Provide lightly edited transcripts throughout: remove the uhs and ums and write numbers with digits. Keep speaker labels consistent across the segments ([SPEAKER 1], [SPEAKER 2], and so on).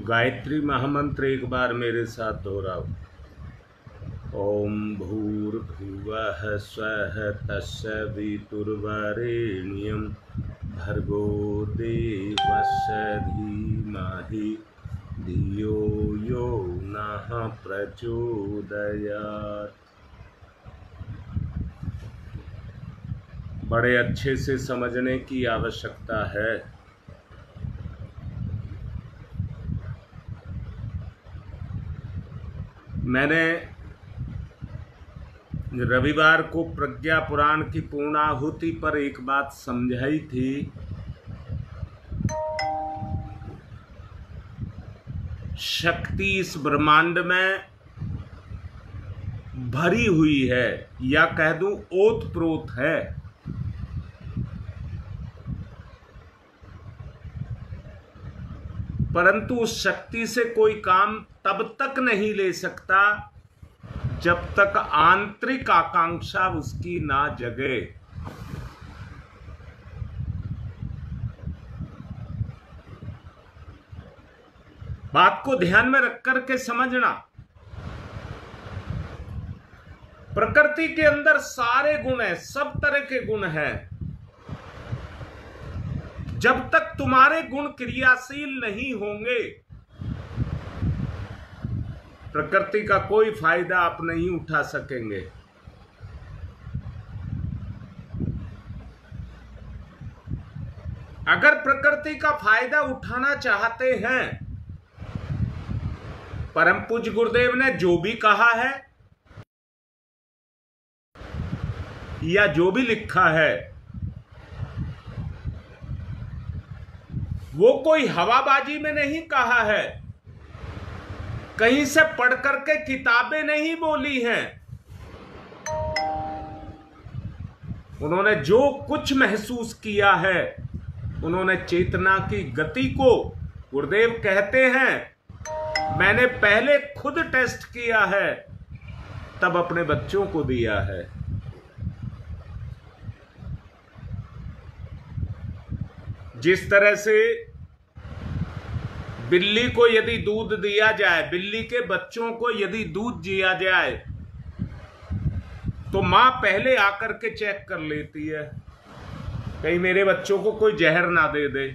[SPEAKER 1] गायत्री महामंत्र एक बार मेरे साथ दोहराओ। ओम भूर्भुवः स्वः तत्सवितुर्वरेण्यं भर्गो देवस्य धीमहि धियो यो नः प्रचोदयात्। बड़े अच्छे से समझने की आवश्यकता है। मैंने रविवार को प्रज्ञा पुराण की पूर्णाहुति पर एक बात समझाई थी। शक्ति इस ब्रह्मांड में भरी हुई है, या कह दूं ओतप्रोत है। परंतु उस शक्ति से कोई काम तब तक नहीं ले सकता जब तक आंतरिक आकांक्षा उसकी ना जगे। बात को ध्यान में रख करके समझना। प्रकृति के अंदर सारे गुण हैं, सब तरह के गुण हैं। जब तक तुम्हारे गुण क्रियाशील नहीं होंगे, प्रकृति का कोई फायदा आप नहीं उठा सकेंगे। अगर प्रकृति का फायदा उठाना चाहते हैं, परम पूज्य गुरुदेव ने जो भी कहा है या जो भी लिखा है, वो कोई हवाबाजी में नहीं कहा है, कहीं से पढ़ करके किताबें नहीं बोली हैं। उन्होंने जो कुछ महसूस किया है, उन्होंने चेतना की गति को, गुरुदेव कहते हैं मैंने पहले खुद टेस्ट किया है, तब अपने बच्चों को दिया है। जिस तरह से बिल्ली को यदि दूध दिया जाए, बिल्ली के बच्चों को यदि दूध दिया जाए, तो मां पहले आकर के चेक कर लेती है कहीं मेरे बच्चों को कोई जहर ना दे दे।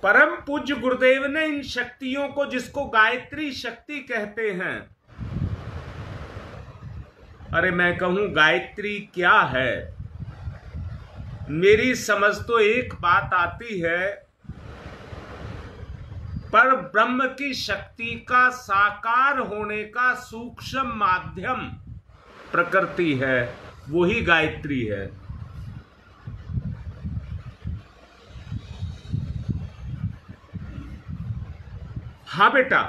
[SPEAKER 1] परम पूज्य गुरुदेव ने इन शक्तियों को, जिसको गायत्री शक्ति कहते हैं, अरे मैं कहूं गायत्री क्या है? मेरी समझ तो एक बात आती है, पर ब्रह्म की शक्ति का साकार होने का सूक्ष्म माध्यम प्रकृति है, वही गायत्री है। हाँ बेटा,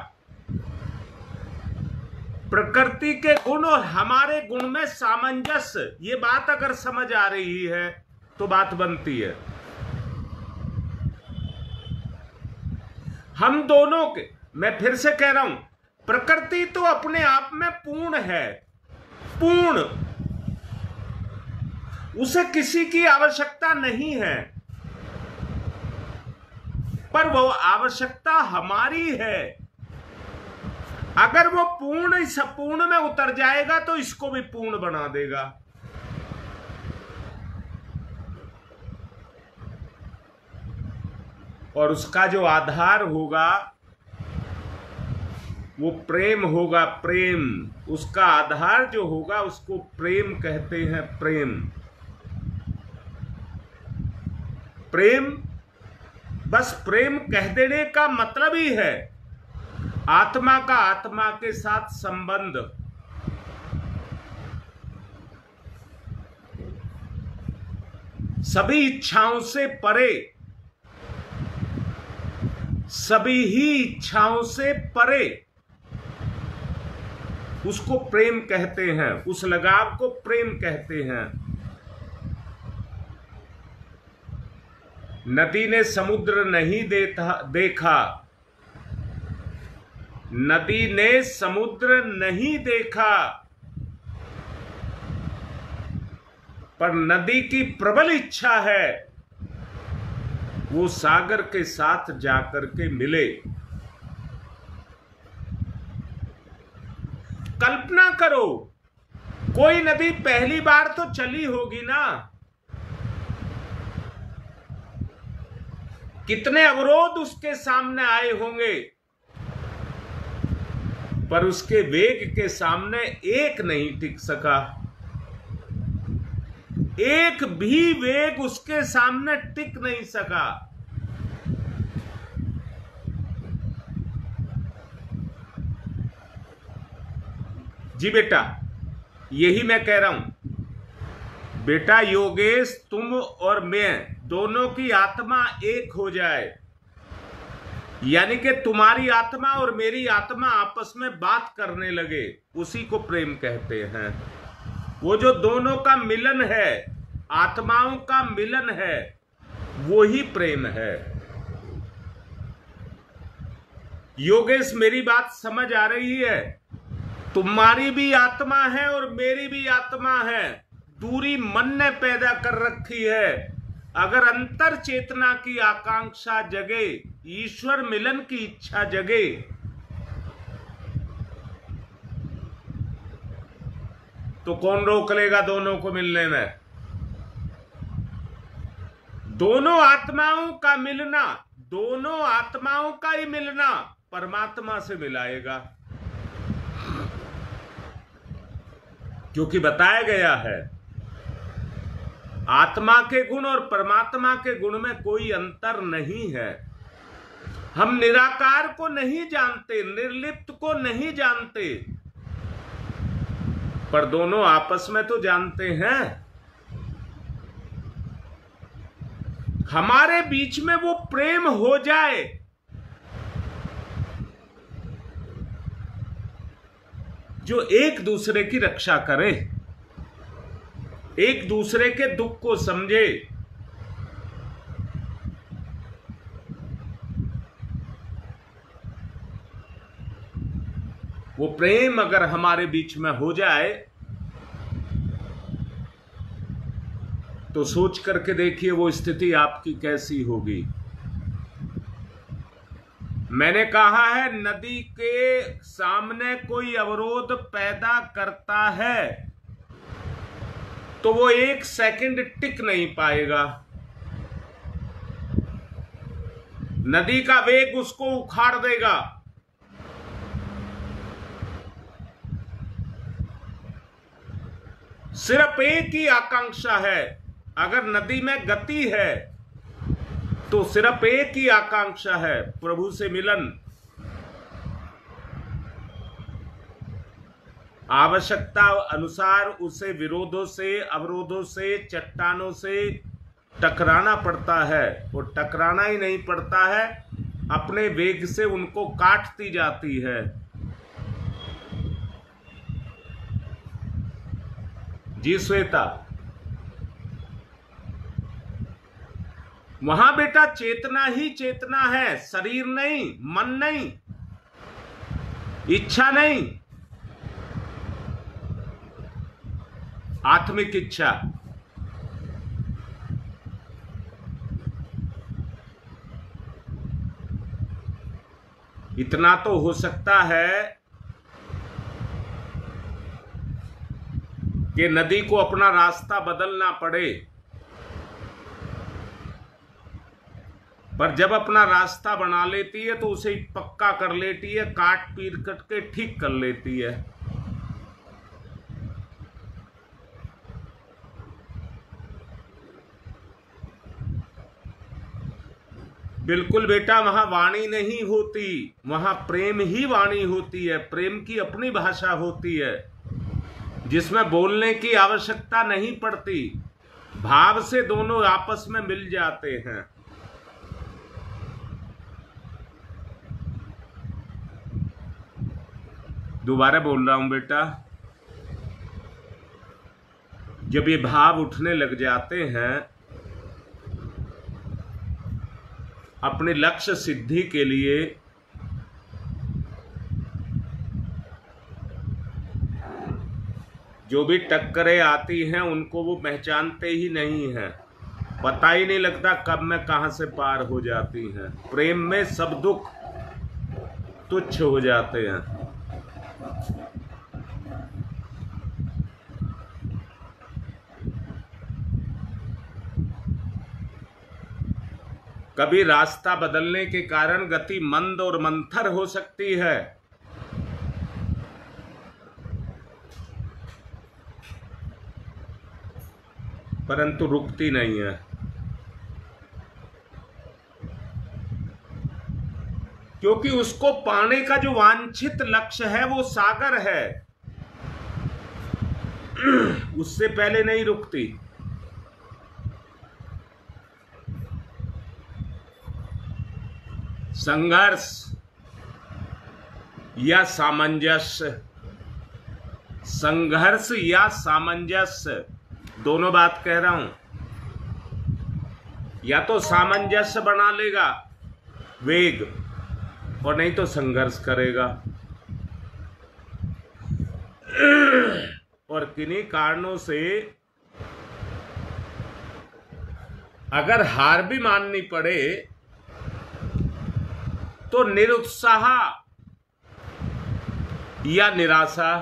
[SPEAKER 1] प्रकृति के गुण और हमारे गुण में सामंजस्य, ये बात अगर समझ आ रही है तो बात बनती है। हम दोनों के, मैं फिर से कह रहा हूं, प्रकृति तो अपने आप में पूर्ण है, पूर्ण, उसे किसी की आवश्यकता नहीं है, पर वो आवश्यकता हमारी है। अगर वो पूर्ण इस अपूर्ण में उतर जाएगा तो इसको भी पूर्ण बना देगा। और उसका जो आधार होगा वो प्रेम होगा, प्रेम। उसका आधार जो होगा उसको प्रेम कहते हैं, प्रेम। प्रेम, बस प्रेम कह देने का मतलब ही है आत्मा का आत्मा के साथ संबंध। सभी इच्छाओं से परे, सभी ही इच्छाओं से परे, उसको प्रेम कहते हैं, उस लगाव को प्रेम कहते हैं। नदी ने समुद्र नहीं देखा, नदी ने समुद्र नहीं देखा, पर नदी की प्रबल इच्छा है वो सागर के साथ जाकर के मिले। कल्पना करो, कोई नदी पहली बार तो चली होगी ना, कितने अवरोध उसके सामने आए होंगे, पर उसके वेग के सामने एक नहीं टिक सका। एक भी वेग उसके सामने टिक नहीं सका। जी बेटा, यही मैं कह रहा हूं। बेटा योगेश, तुम और मैं दोनों की आत्मा एक हो जाए, यानी कि तुम्हारी आत्मा और मेरी आत्मा आपस में बात करने लगे, उसी को प्रेम कहते हैं। वो जो दोनों का मिलन है, आत्माओं का मिलन है, वो ही प्रेम है। योगेश, मेरी बात समझ आ रही है? तुम्हारी भी आत्मा है और मेरी भी आत्मा है। दूरी मन ने पैदा कर रखी है। अगर अंतर चेतना की आकांक्षा जगे, ईश्वर मिलन की इच्छा जगे, तो कौन रोक लेगा दोनों को मिलने में? दोनों आत्माओं का मिलना, दोनों आत्माओं का ही मिलना परमात्मा से मिलाएगा, क्योंकि बताया गया है आत्मा के गुण और परमात्मा के गुण में कोई अंतर नहीं है। हम निराकार को नहीं जानते, निर्लिप्त को नहीं जानते, पर दोनों आपस में तो जानते हैं। हमारे बीच में वो प्रेम हो जाए, जो एक दूसरे की रक्षा करे, एक दूसरे के दुख को समझे। वो प्रेम अगर हमारे बीच में हो जाए, तो सोच करके देखिए वो स्थिति आपकी कैसी होगी। मैंने कहा है, नदी के सामने कोई अवरोध पैदा करता है तो वो एक सेकंड टिक नहीं पाएगा। नदी का वेग उसको उखाड़ देगा। सिर्फ एक ही आकांक्षा है। अगर नदी में गति है तो सिर्फ एक ही आकांक्षा है, प्रभु से मिलन। आवश्यकता अनुसार उसे विरोधों से, अवरोधों से, चट्टानों से टकराना पड़ता है। वो टकराना ही नहीं पड़ता है, अपने वेग से उनको काटती जाती है। जी श्वेता, वहां बेटा चेतना ही चेतना है, शरीर नहीं, मन नहीं, इच्छा नहीं, आत्मिक इच्छा। इतना तो हो सकता है कि नदी को अपना रास्ता बदलना पड़े, पर जब अपना रास्ता बना लेती है तो उसे पक्का कर लेती है, काट पीट करके ठीक कर लेती है। बिल्कुल बेटा, वहां वाणी नहीं होती, वहां प्रेम ही वाणी होती है। प्रेम की अपनी भाषा होती है, जिसमें बोलने की आवश्यकता नहीं पड़ती। भाव से दोनों आपस में मिल जाते हैं। दोबारा बोल रहा हूं बेटा, जब ये भाव उठने लग जाते हैं अपने लक्ष्य सिद्धि के लिए, जो भी टक्करें आती हैं उनको वो पहचानते ही नहीं हैं। पता ही नहीं लगता कब में कहां से पार हो जाती हैं। प्रेम में सब दुख तुच्छ हो जाते हैं। कभी रास्ता बदलने के कारण गति मंद और मंथर हो सकती है, परंतु रुकती नहीं है। क्योंकि उसको पाने का जो वांछित लक्ष्य है वो सागर है, उससे पहले नहीं रुकती। संघर्ष या सामंजस्य, संघर्ष या सामंजस्य, दोनों बात कह रहा हूं। या तो सामंजस्य बना लेगा वेग, और नहीं तो संघर्ष करेगा। और किन्हीं कारणों से अगर हार भी माननी पड़े तो निरुत्साह या निराशा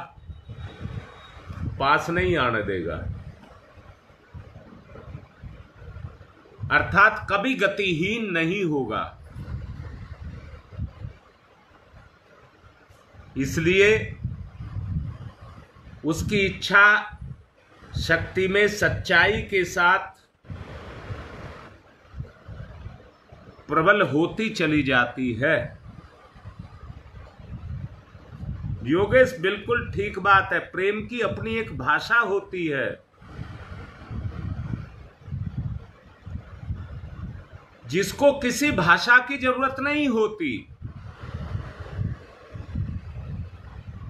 [SPEAKER 1] पास नहीं आने देगा। अर्थात कभी गतिहीन नहीं होगा। इसलिए उसकी इच्छा शक्ति में सच्चाई के साथ प्रबल होती चली जाती है। योगेश बिल्कुल ठीक बात है। प्रेम की अपनी एक भाषा होती है। जिसको किसी भाषा की जरूरत नहीं होती।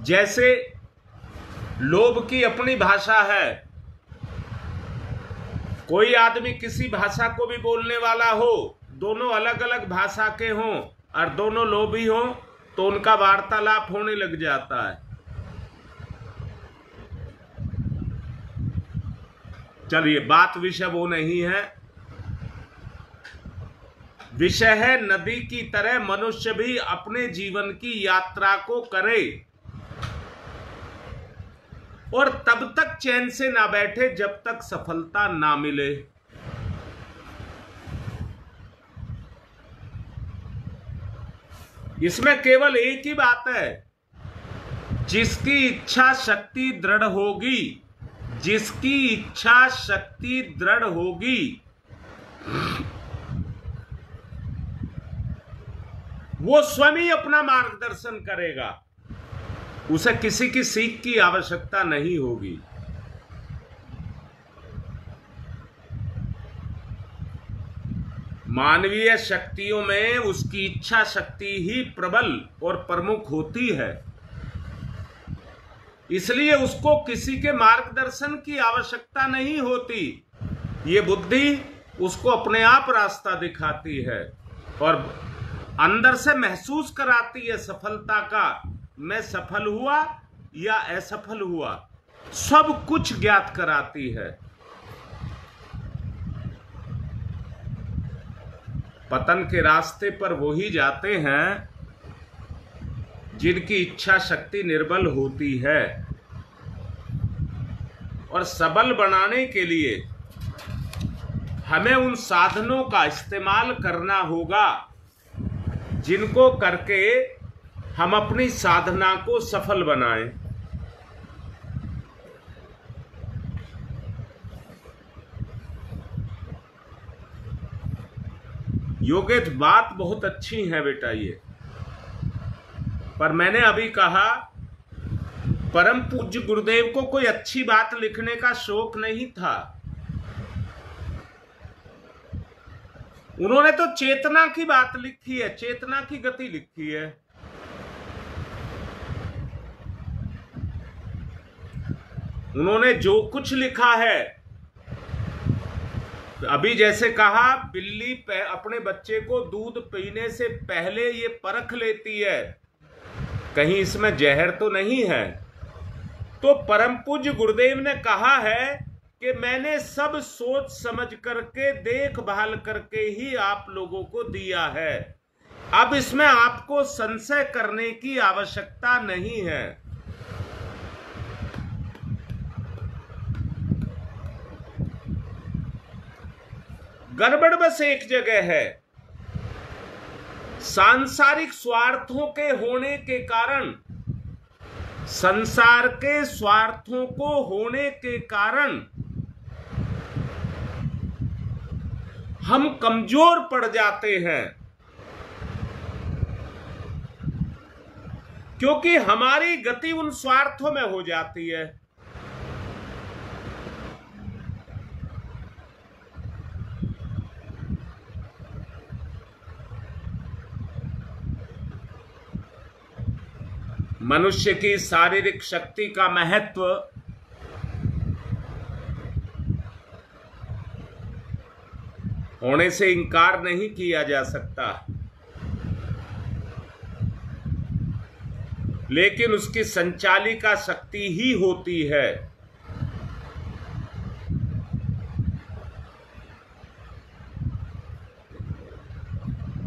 [SPEAKER 1] जैसे लोभ की अपनी भाषा है। कोई आदमी किसी भाषा को भी बोलने वाला हो, दोनों अलग अलग भाषा के हों और दोनों लोभी हों, तो उनका वार्तालाप होने लग जाता है। चलिए, बात विषय वो नहीं है। विषय है नदी की तरह मनुष्य भी अपने जीवन की यात्रा को करे और तब तक चैन से ना बैठे जब तक सफलता ना मिले। इसमें केवल एक ही बात है, जिसकी इच्छा शक्ति दृढ़ होगी, जिसकी इच्छा शक्ति दृढ़ होगी, वो स्वयं ही अपना मार्गदर्शन करेगा। उसे किसी की सीख की आवश्यकता नहीं होगी। मानवीय शक्तियों में उसकी इच्छा शक्ति ही प्रबल और प्रमुख होती है। इसलिए उसको किसी के मार्गदर्शन की आवश्यकता नहीं होती। ये बुद्धि उसको अपने आप रास्ता दिखाती है और अंदर से महसूस कराती है सफलता का। मैं सफल हुआ या असफल हुआ, सब कुछ ज्ञात कराती है। पतन के रास्ते पर वो ही जाते हैं जिनकी इच्छा शक्ति निर्बल होती है। और सबल बनाने के लिए हमें उन साधनों का इस्तेमाल करना होगा जिनको करके हम अपनी साधना को सफल बनाएं। योगेश, बात बहुत अच्छी है बेटा ये, पर मैंने अभी कहा परम पूज्य गुरुदेव को कोई अच्छी बात लिखने का शौक नहीं था। उन्होंने तो चेतना की बात लिखी है, चेतना की गति लिखी है। उन्होंने जो कुछ लिखा है, अभी जैसे कहा बिल्ली अपने बच्चे को दूध पीने से पहले ये परख लेती है कहीं इसमें जहर तो नहीं है। तो परम पूज्य गुरुदेव ने कहा है कि मैंने सब सोच समझ करके देखभाल करके ही आप लोगों को दिया है। अब इसमें आपको संशय करने की आवश्यकता नहीं है। गड़बड़ बस एक जगह है, सांसारिक स्वार्थों के होने के कारण, संसार के स्वार्थों को होने के कारण हम कमजोर पड़ जाते हैं, क्योंकि हमारी गति उन स्वार्थों में हो जाती है। मनुष्य की शारीरिक शक्ति का महत्व होने से इनकार नहीं किया जा सकता, लेकिन उसकी संचालिका शक्ति ही होती है।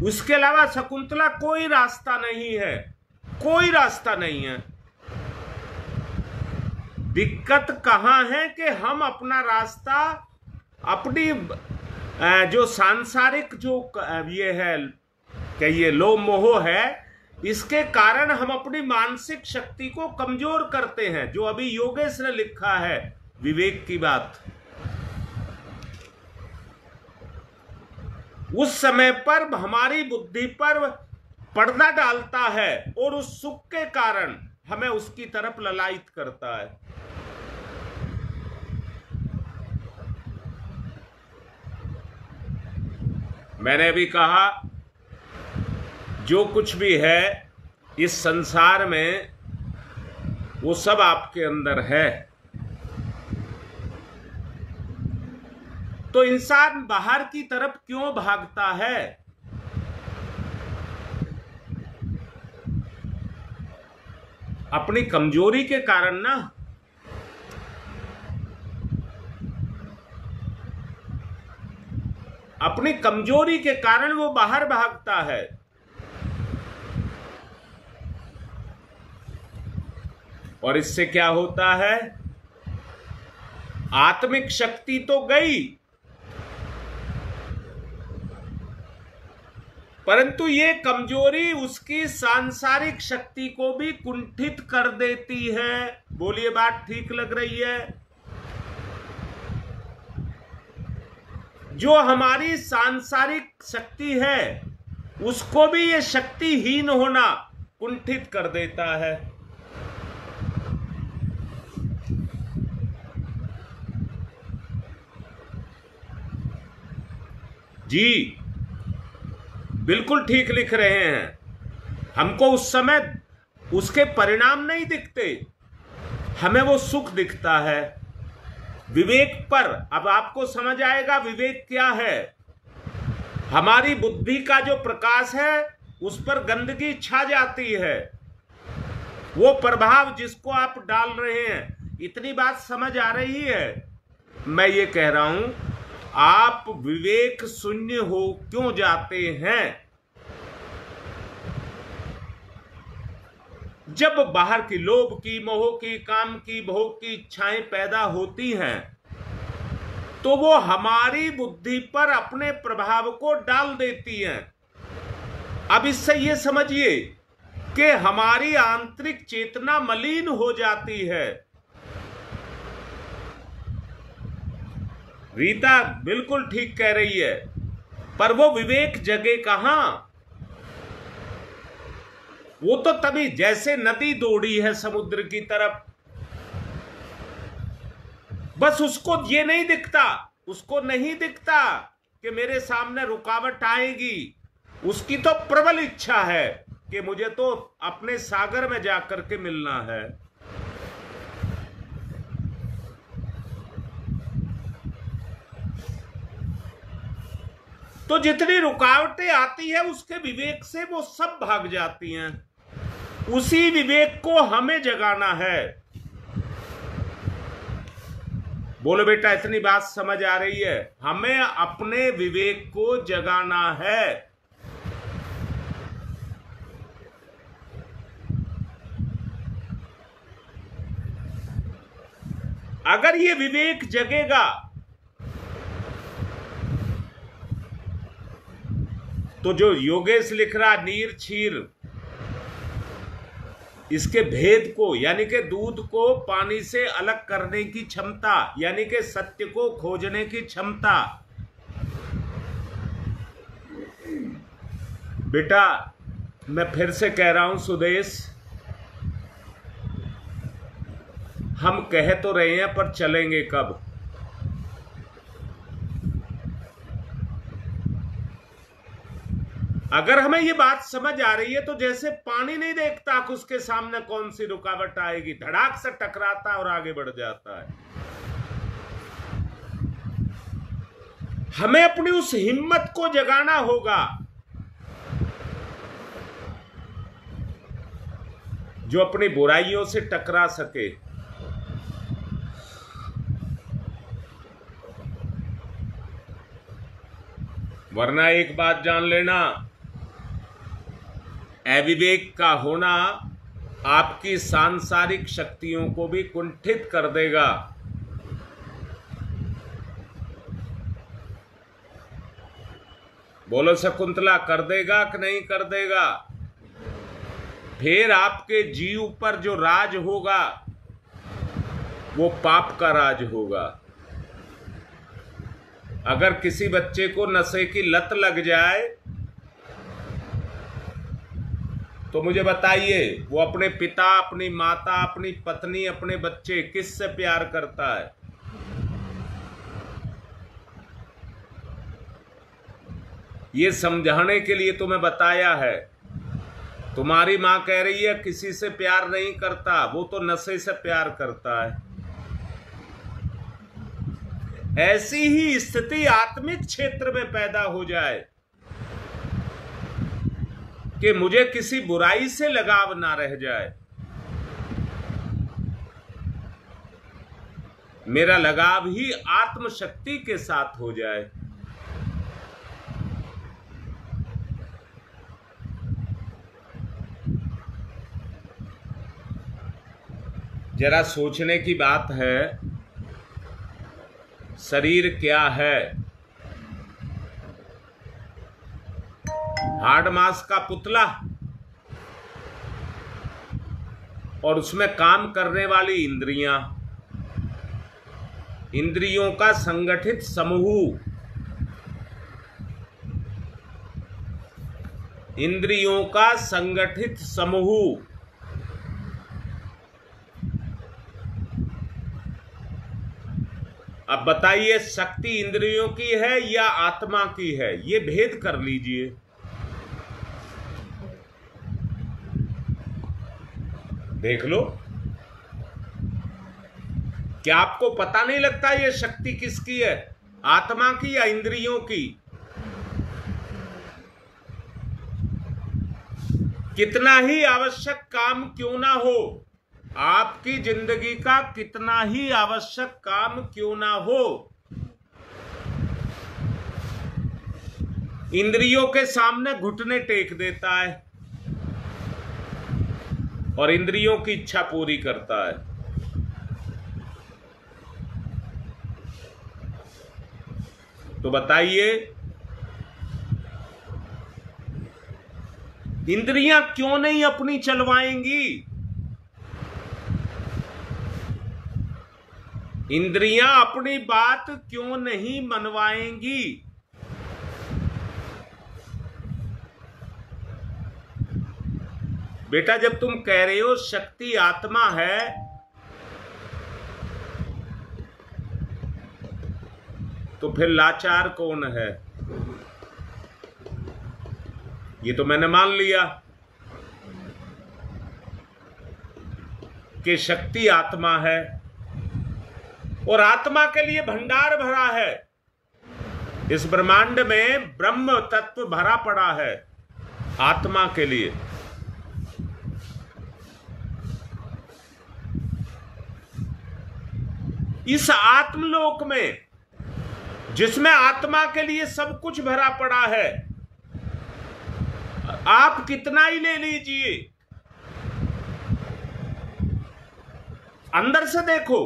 [SPEAKER 1] उसके अलावा शकुंतला कोई रास्ता नहीं है, कोई रास्ता नहीं है। दिक्कत कहां है कि हम अपना रास्ता, अपनी जो सांसारिक जो ये है कि ये लोभ मोह है, इसके कारण हम अपनी मानसिक शक्ति को कमजोर करते हैं। जो अभी योगेश ने लिखा है विवेक की बात, उस समय पर हमारी बुद्धि पर पर्दा डालता है और उस सुख के कारण हमें उसकी तरफ ललायित करता है। मैंने भी कहा, जो कुछ भी है इस संसार में वो सब आपके अंदर है। तो इंसान बाहर की तरफ क्यों भागता है? अपनी कमजोरी के कारण ना। अपनी कमजोरी के कारण वो बाहर भागता है। और इससे क्या होता है? आत्मिक शक्ति तो गई, परंतु ये कमजोरी उसकी सांसारिक शक्ति को भी कुंठित कर देती है। बोलिए, बात ठीक लग रही है? जो हमारी सांसारिक शक्ति है उसको भी ये शक्तिहीन होना कुंठित कर देता है। जी बिल्कुल ठीक लिख रहे हैं। हमको उस समय उसके परिणाम नहीं दिखते, हमें वो सुख दिखता है। विवेक पर अब आपको समझ आएगा विवेक क्या है। हमारी बुद्धि का जो प्रकाश है उस पर गंदगी छा जाती है, वो प्रभाव जिसको आप डाल रहे हैं। इतनी बात समझ आ रही है? मैं ये कह रहा हूं, आप विवेक शून्य हो क्यों जाते हैं? जब बाहर की लोभ की, मोह की, काम की, भोग की इच्छाएं पैदा होती हैं तो वो हमारी बुद्धि पर अपने प्रभाव को डाल देती हैं। अब इससे ये समझिए कि हमारी आंतरिक चेतना मलिन हो जाती है। रीता बिल्कुल ठीक कह रही है, पर वो विवेक जगे कहां? वो तो तभी जैसे नदी दौड़ी है समुद्र की तरफ, बस उसको ये नहीं दिखता, उसको नहीं दिखता कि मेरे सामने रुकावट आएगी। उसकी तो प्रबल इच्छा है कि मुझे तो अपने सागर में जाकर के मिलना है। तो जितनी रुकावटें आती है उसके विवेक से वो सब भाग जाती हैं। उसी विवेक को हमें जगाना है। बोलो बेटा, इतनी बात समझ आ रही है? हमें अपने विवेक को जगाना है। अगर ये विवेक जगेगा तो जो योगेश लिख रहा नीर क्षीर, इसके भेद को, यानी कि दूध को पानी से अलग करने की क्षमता, यानी कि सत्य को खोजने की क्षमता, बेटा मैं फिर से कह रहा हूं सुदेश, हम कह तो रहे हैं पर चलेंगे कब? अगर हमें ये बात समझ आ रही है तो जैसे पानी नहीं देखता कि उसके सामने कौन सी रुकावट आएगी, धड़ाक से टकराता है और आगे बढ़ जाता है। हमें अपनी उस हिम्मत को जगाना होगा जो अपनी बुराइयों से टकरा सके। वरना एक बात जान लेना, अविवेक का होना आपकी सांसारिक शक्तियों को भी कुंठित कर देगा। बोलो शकुंतला, कर देगा कि नहीं कर देगा? फिर आपके जीव पर जो राज होगा वो पाप का राज होगा। अगर किसी बच्चे को नशे की लत लग जाए तो मुझे बताइए, वो अपने पिता, अपनी माता, अपनी पत्नी, अपने बच्चे, किससे प्यार करता है? ये समझाने के लिए तुम्हें बताया है। तुम्हारी मां कह रही है किसी से प्यार नहीं करता, वो तो नशे से प्यार करता है। ऐसी ही स्थिति आत्मिक क्षेत्र में पैदा हो जाए कि मुझे किसी बुराई से लगाव ना रह जाए, मेरा लगाव ही आत्मशक्ति के साथ हो जाए। जरा सोचने की बात है, शरीर क्या है? हार्ड मास का पुतला और उसमें काम करने वाली इंद्रियां, इंद्रियों का संगठित समूह, इंद्रियों का संगठित समूह। अब बताइए, शक्ति इंद्रियों की है या आत्मा की है? ये भेद कर लीजिए। देख लो, क्या आपको पता नहीं लगता ये शक्ति किसकी है, आत्मा की या इंद्रियों की? कितना ही आवश्यक काम क्यों ना हो, आपकी जिंदगी का कितना ही आवश्यक काम क्यों ना हो, इंद्रियों के सामने घुटने टेक देता है और इंद्रियों की इच्छा पूरी करता है। तो बताइए, इंद्रियां क्यों नहीं अपनी चलवाएंगी? इंद्रियां अपनी बात क्यों नहीं मनवाएंगी? बेटा, जब तुम कह रहे हो शक्ति आत्मा है, तो फिर लाचार कौन है? ये तो मैंने मान लिया कि शक्ति आत्मा है और आत्मा के लिए भंडार भरा है। इस ब्रह्मांड में ब्रह्म तत्व भरा पड़ा है आत्मा के लिए। इस आत्मलोक में जिसमें आत्मा के लिए सब कुछ भरा पड़ा है, आप कितना ही ले लीजिए, अंदर से देखो,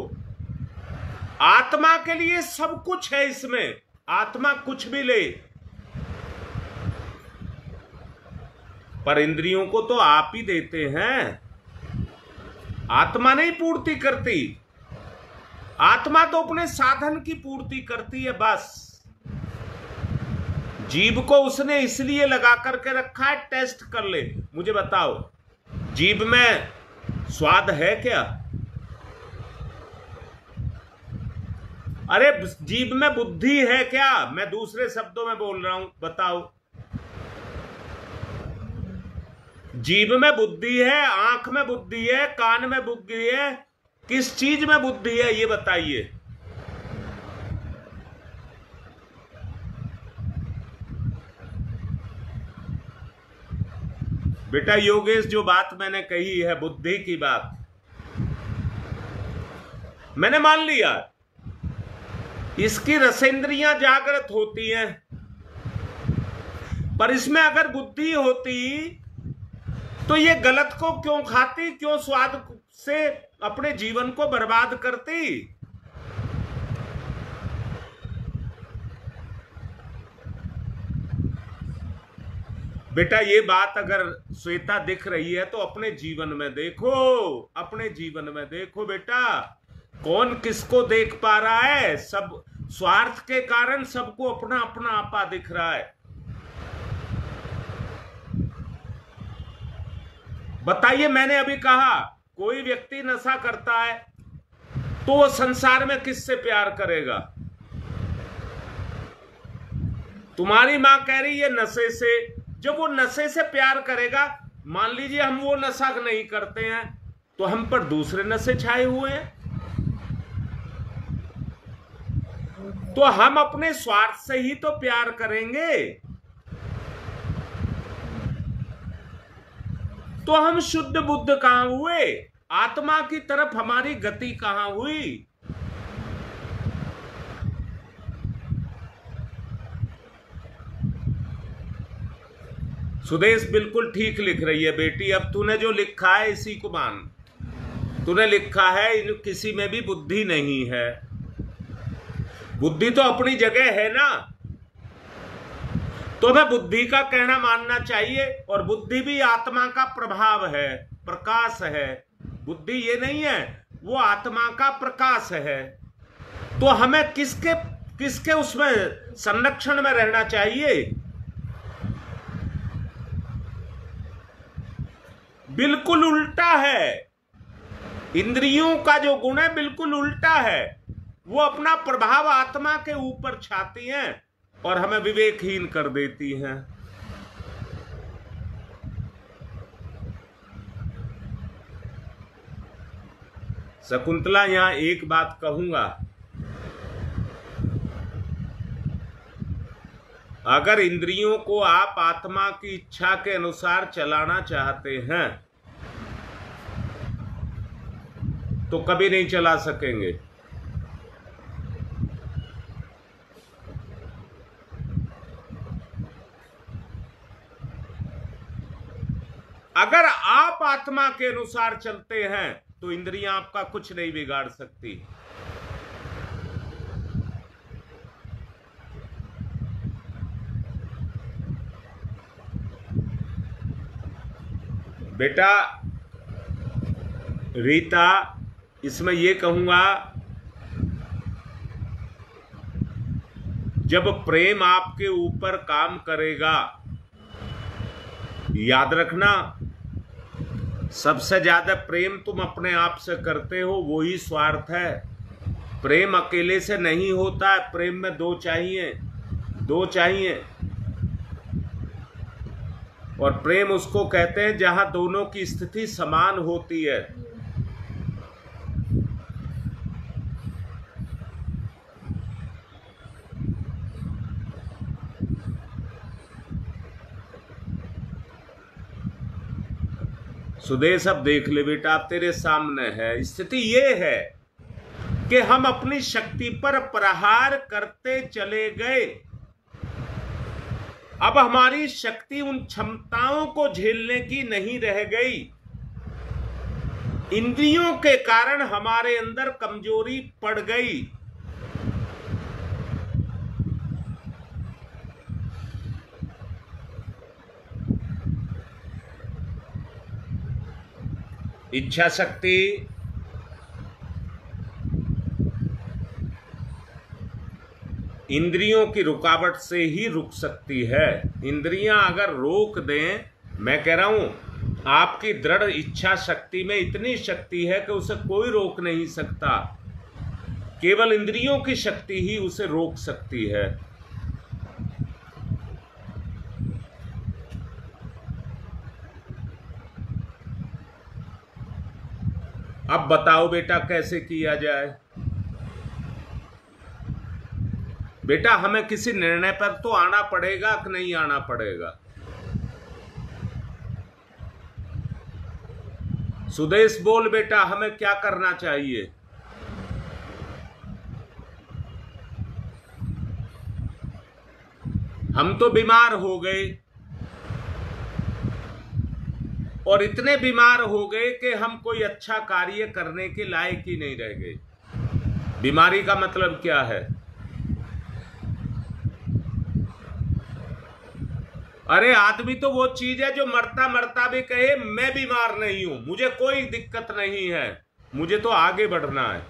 [SPEAKER 1] आत्मा के लिए सब कुछ है इसमें, आत्मा कुछ भी ले, पर इंद्रियों को तो आप ही देते हैं, आत्मा नहीं पूर्ति करती। आत्मा तो अपने साधन की पूर्ति करती है बस। जीभ को उसने इसलिए लगा करके रखा है, टेस्ट कर ले, मुझे बताओ जीभ में स्वाद है क्या? अरे जीभ में बुद्धि है क्या? मैं दूसरे शब्दों में बोल रहा हूं, बताओ। जीभ में बुद्धि है, आंख में बुद्धि है, कान में बुद्धि है, किस चीज में बुद्धि है ये बताइए। बेटा योगेश, जो बात मैंने कही है बुद्धि की बात, मैंने मान लिया, इसकी रसेंद्रियां जागृत होती हैं, पर इसमें अगर बुद्धि होती तो ये गलत को क्यों खाती, क्यों स्वाद से अपने जीवन को बर्बाद करती? बेटा ये बात अगर श्वेता दिख रही है तो अपने जीवन में देखो, अपने जीवन में देखो बेटा, कौन किसको देख पा रहा है? सब स्वार्थ के कारण सबको अपना अपना आपा दिख रहा है। बताइए, मैंने अभी कहा कोई व्यक्ति नशा करता है तो वो संसार में किससे प्यार करेगा? तुम्हारी मां कह रही है नशे से, जब वो नशे से प्यार करेगा, मान लीजिए हम वो नशा नहीं करते हैं तो हम पर दूसरे नशे छाए हुए हैं, तो हम अपने स्वार्थ से ही तो प्यार करेंगे, तो हम शुद्ध बुद्ध कहां हुए? आत्मा की तरफ हमारी गति कहां हुई? सुदेश बिल्कुल ठीक लिख रही है बेटी, अब तूने जो लिखा है इसी को मान। तूने लिखा है किसी में भी बुद्धि नहीं है, बुद्धि तो अपनी जगह है ना, तो हमें बुद्धि का कहना मानना चाहिए। और बुद्धि भी आत्मा का प्रभाव है, प्रकाश है, बुद्धि ये नहीं है, वो आत्मा का प्रकाश है। तो हमें किसके किसके उसमें संरक्षण में रहना चाहिए? बिल्कुल उल्टा है, इंद्रियों का जो गुण है बिल्कुल उल्टा है, वो अपना प्रभाव आत्मा के ऊपर छाती हैं और हमें विवेकहीन कर देती हैं। शकुंतला, यहां एक बात कहूंगा, अगर इंद्रियों को आप आत्मा की इच्छा के अनुसार चलाना चाहते हैं तो कभी नहीं चला सकेंगे। अगर आप आत्मा के अनुसार चलते हैं तो इंद्रियां आपका कुछ नहीं बिगाड़ सकती। बेटा रीता, इसमें यह कहूंगा, जब प्रेम आपके ऊपर काम करेगा, याद रखना सबसे ज्यादा प्रेम तुम अपने आप से करते हो, वही स्वार्थ है। प्रेम अकेले से नहीं होता है, प्रेम में दो चाहिए। और प्रेम उसको कहते हैं जहां दोनों की स्थिति समान होती है। सुदेश, अब देख ले बेटा, अब तेरे सामने है, स्थिति ये है, कि हम अपनी शक्ति पर प्रहार करते चले गए। अब हमारी शक्ति उन क्षमताओं को झेलने की नहीं रह गई। इंद्रियों के कारण हमारे अंदर कमजोरी पड़ गई। इच्छा शक्ति इंद्रियों की रुकावट से ही रुक सकती है। इंद्रियां अगर रोक दें, मैं कह रहा हूं आपकी दृढ़ इच्छा शक्ति में इतनी शक्ति है कि उसे कोई रोक नहीं सकता। केवल इंद्रियों की शक्ति ही उसे रोक सकती है। अब बताओ बेटा कैसे किया जाए। बेटा हमें किसी निर्णय पर तो आना पड़ेगा कि नहीं आना पड़ेगा। सुदेश बोल बेटा, हमें क्या करना चाहिए। हम तो बीमार हो गए और इतने बीमार हो गए कि हम कोई अच्छा कार्य करने के लायक ही नहीं रह गए। बीमारी का मतलब क्या है? अरे आदमी तो वो चीज है जो मरता मरता भी कहे मैं बीमार नहीं हूं, मुझे कोई दिक्कत नहीं है, मुझे तो आगे बढ़ना है।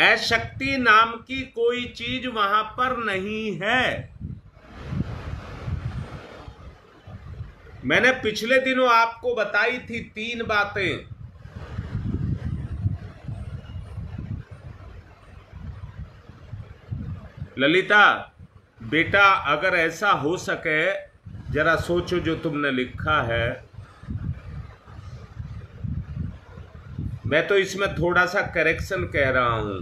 [SPEAKER 1] अशक्ति नाम की कोई चीज वहां पर नहीं है। मैंने पिछले दिनों आपको बताई थी 3 बातें। ललिता बेटा, अगर ऐसा हो सके जरा सोचो जो तुमने लिखा है। मैं तो इसमें थोड़ा सा करेक्शन कह रहा हूं।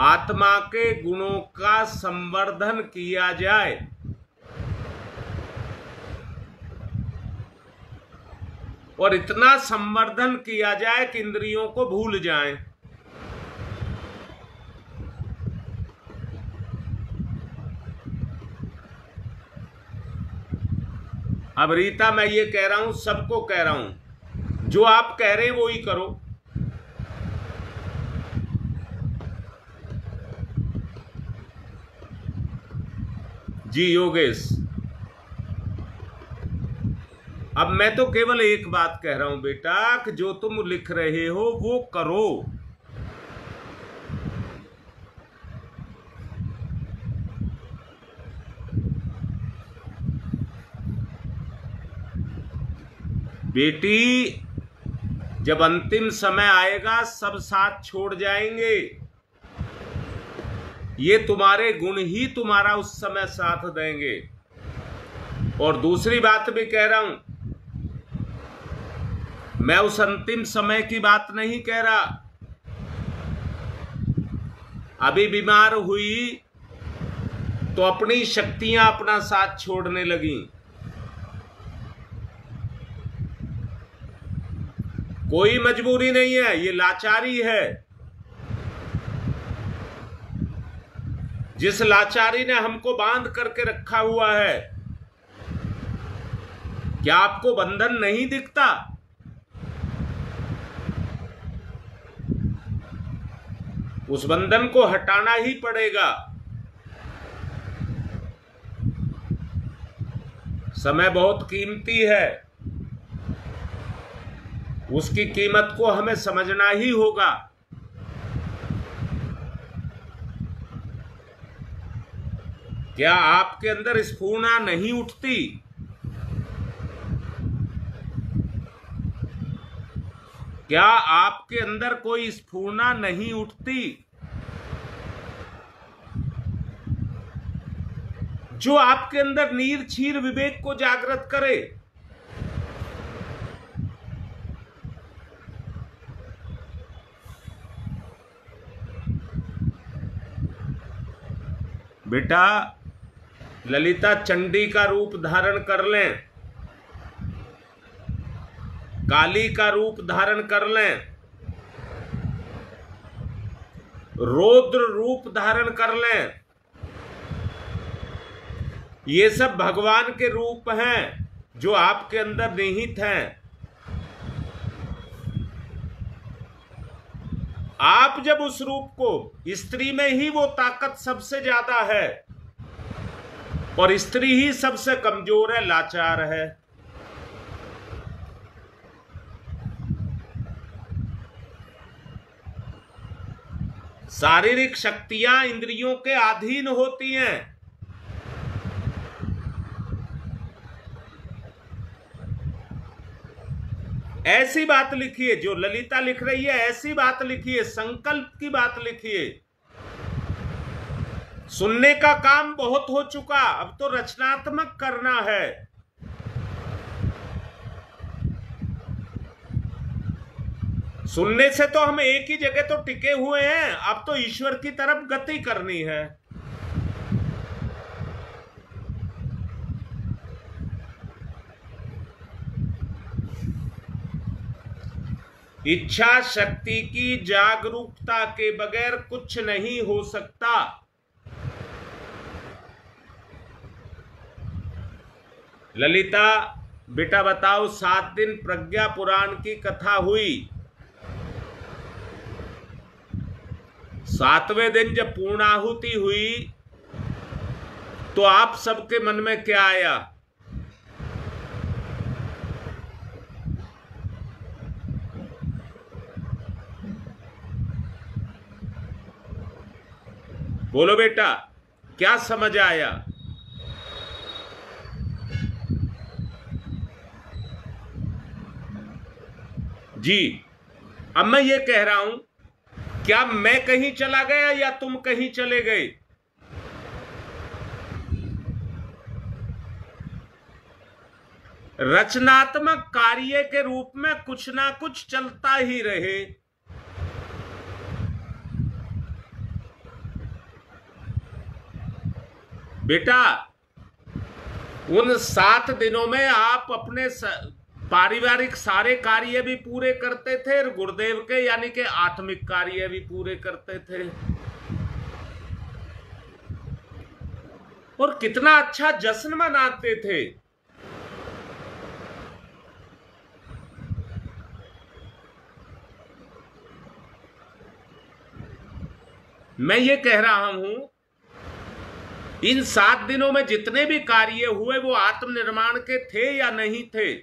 [SPEAKER 1] आत्मा के गुणों का संवर्धन किया जाए। और इतना संवर्धन किया जाए कि इंद्रियों को भूल जाएं। अब रीता मैं ये कह रहा हूं, सबको कह रहा हूं, जो आप कह रहे हैं वो ही करो। जी योगेश, अब मैं तो केवल एक बात कह रहा हूं बेटा कि जो तुम लिख रहे हो वो करो। बेटी जब अंतिम समय आएगा सब साथ छोड़ जाएंगे। ये तुम्हारे गुण ही तुम्हारा उस समय साथ देंगे। और दूसरी बात भी कह रहा हूं, मैं उस अंतिम समय की बात नहीं कह रहा। अभी बीमार हुई तो अपनी शक्तियां अपना साथ छोड़ने लगी। कोई मजबूरी नहीं है, ये लाचारी है। जिस लाचारी ने हमको बांध करके रखा हुआ है, क्या आपको बंधन नहीं दिखता? उस बंधन को हटाना ही पड़ेगा। समय बहुत कीमती है, उसकी कीमत को हमें समझना ही होगा। क्या आपके अंदर स्फूर्णा नहीं उठती? क्या आपके अंदर कोई स्फूर्णा नहीं उठती जो आपके अंदर नीर छीर विवेक को जागृत करे? बेटा ललिता चंडी का रूप धारण कर लें। काली का रूप धारण कर लें, रौद्र रूप धारण कर लें, ये सब भगवान के रूप हैं जो आपके अंदर निहित हैं। आप जब उस रूप को, स्त्री में ही वो ताकत सबसे ज्यादा है और स्त्री ही सबसे कमजोर है, लाचार है। शारीरिक शक्तियां इंद्रियों के अधीन होती हैं। ऐसी बात लिखिए, जो ललिता लिख रही है ऐसी बात लिखिए, संकल्प की बात लिखिए। सुनने का काम बहुत हो चुका, अब तो रचनात्मक करना है। सुनने से तो हम एक ही जगह तो टिके हुए हैं, अब तो ईश्वर की तरफ गति करनी है। इच्छा शक्ति की जागरूकता के बगैर कुछ नहीं हो सकता। ललिता बेटा बताओ, 7 दिन प्रज्ञा पुराण की कथा हुई, 7वें दिन जब पूर्णाहुति हुई तो आप सबके मन में क्या आया? बोलो बेटा, क्या समझ आया? जी, अब मैं ये कह रहा हूं, क्या मैं कहीं चला गया या तुम कहीं चले गए? रचनात्मक कार्य के रूप में कुछ ना कुछ चलता ही रहे। बेटा, उन 7 दिनों में आप अपने पारिवारिक सारे कार्य भी पूरे करते थे और गुरुदेव के यानी के आत्मिक कार्य भी पूरे करते थे। और कितना अच्छा जश्न मनाते थे। मैं ये कह रहा हूं, इन 7 दिनों में जितने भी कार्य हुए वो आत्मनिर्माण के थे या नहीं थे?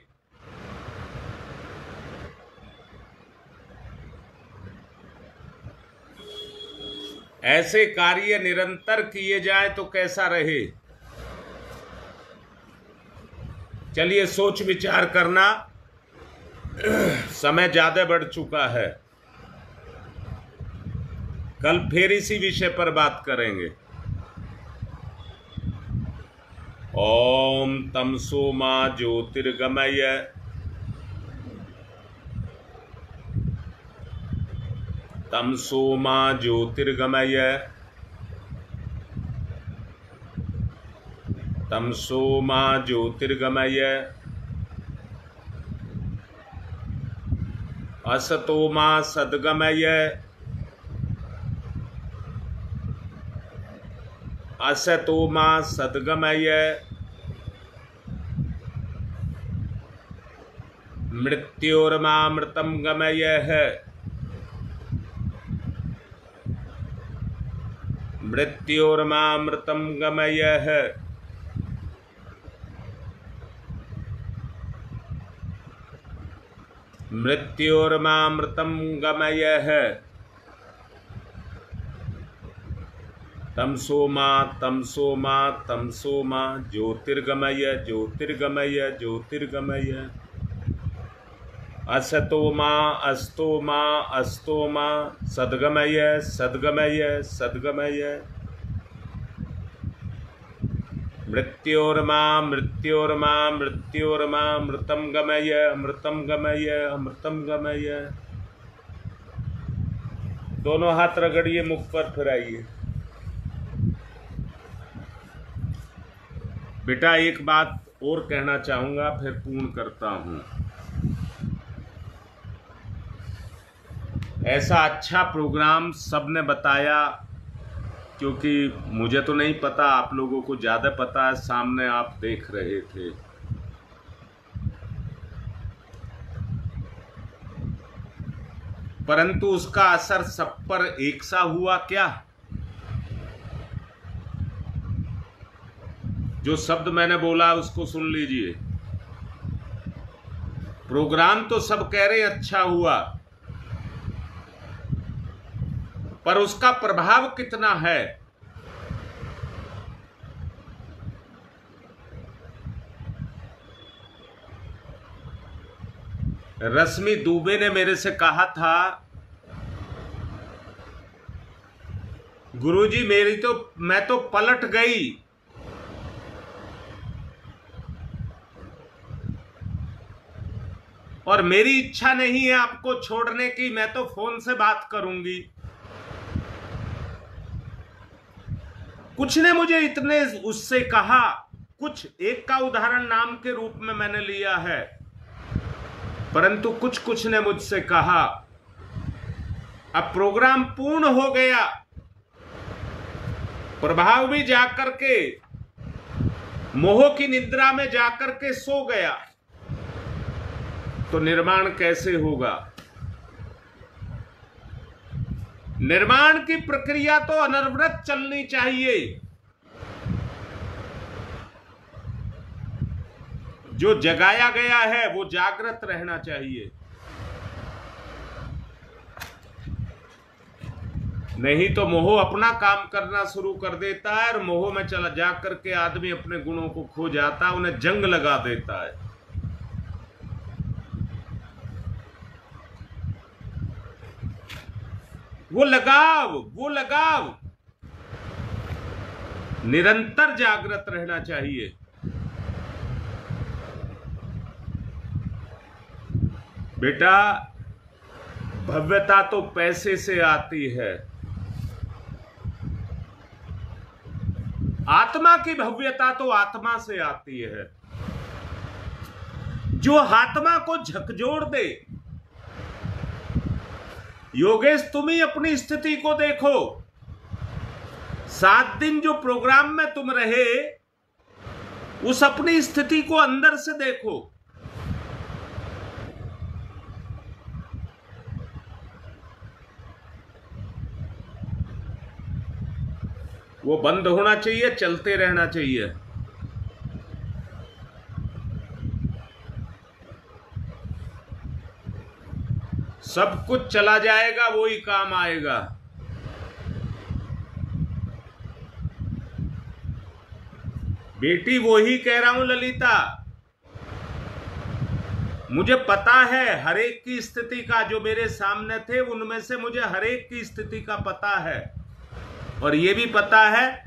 [SPEAKER 1] ऐसे कार्य निरंतर किए जाए तो कैसा रहे? चलिए सोच विचार करना, समय ज्यादा बढ़ चुका है। कल फिर इसी विषय पर बात करेंगे। ओम तमसो मा ज्योतिर्गमय तमसो मा ज्योतिर्गमय तमसो मा ज्योतिर्गमय असतो मा सद्गमय असतो मा सद्गमय मृत्योर्मामृतं गमय मृत्योर्मामृतं गमय मृत्योर्मामृतं गमय तमसो मा ज्योतिर्गमय ज्योतिर्गमय ज्योतिर्गमय असतो मा अस्तो मा सद्गमय सद्गमय सद्गमय मृत्योर्मामृतं गमय अमृतं गमय अमृतं गमय। दोनों हाथ रगड़िए, मुख पर फिराइए। बेटा एक बात और कहना चाहूंगा, फिर पूर्ण करता हूं। ऐसा अच्छा प्रोग्राम सबने बताया, क्योंकि मुझे तो नहीं पता, आप लोगों को ज़्यादा पता है, सामने आप देख रहे थे। परंतु उसका असर सब पर एक सा हुआ क्या? जो शब्द मैंने बोला उसको सुन लीजिए। प्रोग्राम तो सब कह रहे अच्छा हुआ, पर उसका प्रभाव कितना है? रश्मि दुबे ने मेरे से कहा था, गुरुजी मैं तो पलट गई। और मेरी इच्छा नहीं है आपको छोड़ने की, मैं तो फोन से बात करूंगी। कुछ ने मुझे इतने उससे कहा, कुछ एक का उदाहरण नाम के रूप में मैंने लिया है, परंतु कुछ ने मुझसे कहा अब प्रोग्राम पूर्ण हो गया, प्रभाव भी जाकर के मोह की निद्रा में जाकर के सो गया, तो निर्माण कैसे होगा? निर्माण की प्रक्रिया तो अनवरत चलनी चाहिए। जो जगाया गया है वो जागृत रहना चाहिए, नहीं तो मोह अपना काम करना शुरू कर देता है और मोह में चला जाकर के आदमी अपने गुणों को खो जाता है, उन्हें जंग लगा देता है। वो लगाव निरंतर जागृत रहना चाहिए। बेटा, भव्यता तो पैसे से आती है, आत्मा की भव्यता तो आत्मा से आती है। जो आत्मा को झकझोर दे। योगेश, तुम ही अपनी स्थिति को देखो। 7 दिन जो प्रोग्राम में तुम रहे, उस अपनी स्थिति को अंदर से देखो। वो बंद होना चाहिए, चलते रहना चाहिए। सब कुछ चला जाएगा, वो ही काम आएगा। बेटी, वो ही कह रहा हूं ललिता, मुझे पता है हर एक की स्थिति का। जो मेरे सामने थे उनमें से मुझे हर एक की स्थिति का पता है, और ये भी पता है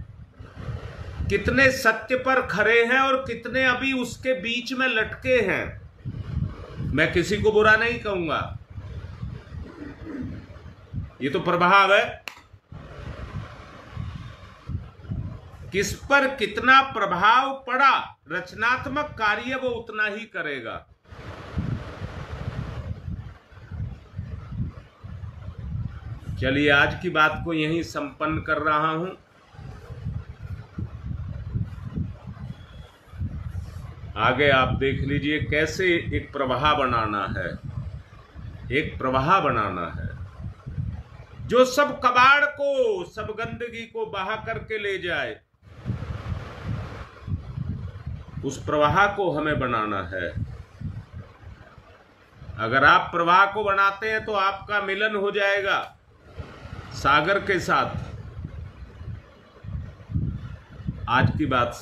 [SPEAKER 1] कितने सत्य पर खड़े हैं और कितने अभी उसके बीच में लटके हैं। मैं किसी को बुरा नहीं कहूंगा, ये तो प्रभाव है। किस पर कितना प्रभाव पड़ा, रचनात्मक कार्य वो उतना ही करेगा। चलिए, आज की बात को यहीं संपन्न कर रहा हूं। आगे आप देख लीजिए कैसे एक प्रवाह बनाना है, एक प्रवाह बनाना है जो सब कबाड़ को, सब गंदगी को बहा करके ले जाए। उस प्रवाह को हमें बनाना है। अगर आप प्रवाह को बनाते हैं तो आपका मिलन हो जाएगा सागर के साथ। आज की बात